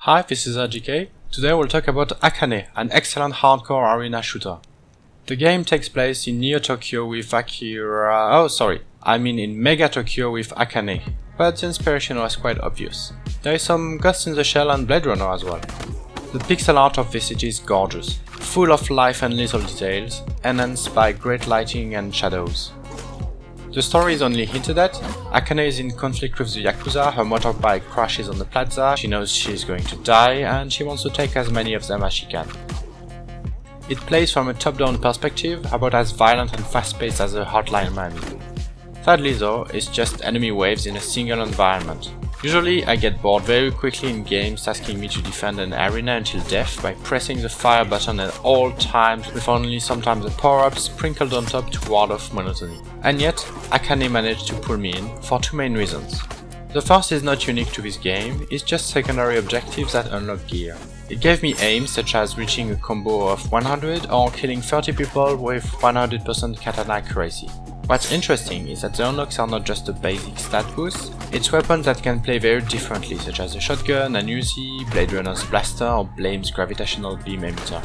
Hi, this is RGK. Today we'll talk about Akane, an excellent hardcore arena shooter. The game takes place in Neo Tokyo with in Mega Tokyo with Akane, but the inspiration was quite obvious. There is some Ghost in the Shell and Blade Runner as well. The pixel art of this city is gorgeous, full of life and little details, enhanced by great lighting and shadows. The story is only hinted at. Akane is in conflict with the Yakuza, her motorbike crashes on the plaza, she knows she is going to die, and she wants to take as many of them as she can. It plays from a top-down perspective, about as violent and fast-paced as a Hotline Miami. Sadly though, it's just enemy waves in a single environment. Usually I get bored very quickly in games asking me to defend an arena until death by pressing the fire button at all times with only sometimes a power-up sprinkled on top to ward off monotony. And yet, Akane managed to pull me in for two main reasons. The first is not unique to this game, it's just secondary objectives that unlock gear. It gave me aims such as reaching a combo of 100 or killing 30 people with 100% katana accuracy. What's interesting is that the unlocks are not just a basic stat boost, it's weapons that can play very differently, such as a shotgun, an Uzi, Blade Runner's blaster or Blame's gravitational beam emitter.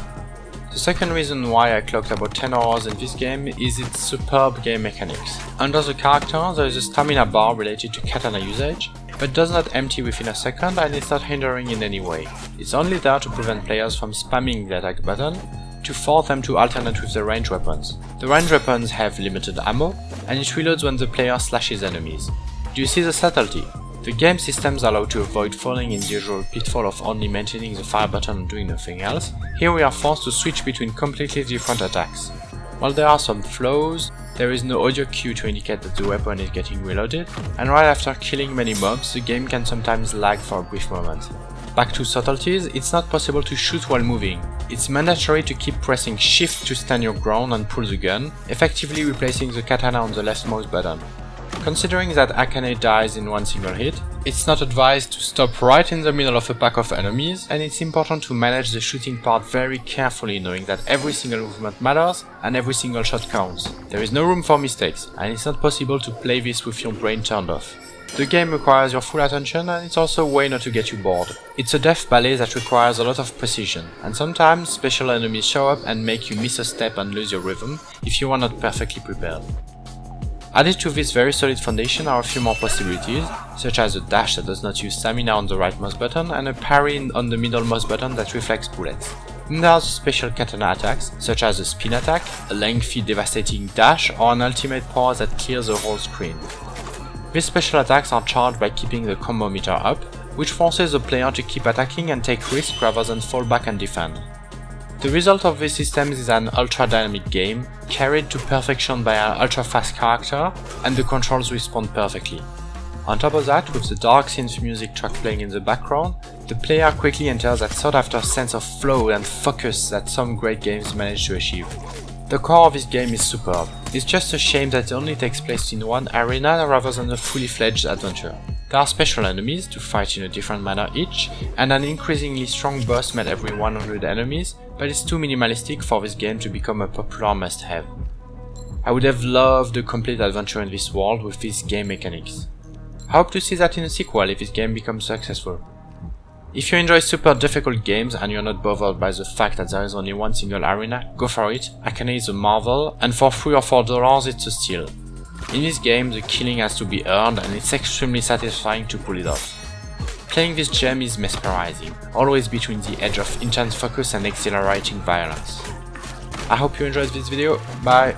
The second reason why I clocked about 10 hours in this game is its superb game mechanics. Under the character there is a stamina bar related to katana usage, but does not empty within a second and it's not hindering in any way. It's only there to prevent players from spamming the attack button, to force them to alternate with the range weapons. The range weapons have limited ammo, and it reloads when the player slashes enemies. Do you see the subtlety? The game systems allow to avoid falling in the usual pitfall of only maintaining the fire button and doing nothing else. Here we are forced to switch between completely different attacks. While there are some flaws, there is no audio cue to indicate that the weapon is getting reloaded, and right after killing many mobs, the game can sometimes lag for a brief moment. Back to subtleties, it's not possible to shoot while moving. It's mandatory to keep pressing shift to stand your ground and pull the gun, effectively replacing the katana on the left mouse button. Considering that Akane dies in one single hit, it's not advised to stop right in the middle of a pack of enemies, and it's important to manage the shooting part very carefully, knowing that every single movement matters and every single shot counts. There is no room for mistakes, and it's not possible to play this with your brain turned off. The game requires your full attention, and it's also a way not to get you bored. It's a death ballet that requires a lot of precision, and sometimes special enemies show up and make you miss a step and lose your rhythm if you are not perfectly prepared. Added to this very solid foundation are a few more possibilities, such as a dash that does not use stamina on the right mouse button and a parry on the middle mouse button that reflects bullets. Then there are special katana attacks, such as a spin attack, a lengthy devastating dash, or an ultimate power that clears the whole screen. These special attacks are charged by keeping the combo meter up, which forces the player to keep attacking and take risks rather than fall back and defend. The result of these systems is an ultra-dynamic game, carried to perfection by an ultra-fast character, and the controls respond perfectly. On top of that, with the dark synth music track playing in the background, the player quickly enters that sought-after sense of flow and focus that some great games manage to achieve. The core of this game is superb. It's just a shame that it only takes place in one arena rather than a fully fledged adventure. There are special enemies to fight in a different manner each, and an increasingly strong boss met every 100 enemies, but it's too minimalistic for this game to become a popular must-have. I would have loved a complete adventure in this world with these game mechanics. I hope to see that in a sequel if this game becomes successful. If you enjoy super difficult games and you're not bothered by the fact that there is only one single arena, go for it. Akane is a marvel, and for $3 or $4 it's a steal. In this game the killing has to be earned, and it's extremely satisfying to pull it off. Playing this gem is mesmerizing, always between the edge of intense focus and exhilarating violence. I hope you enjoyed this video, bye!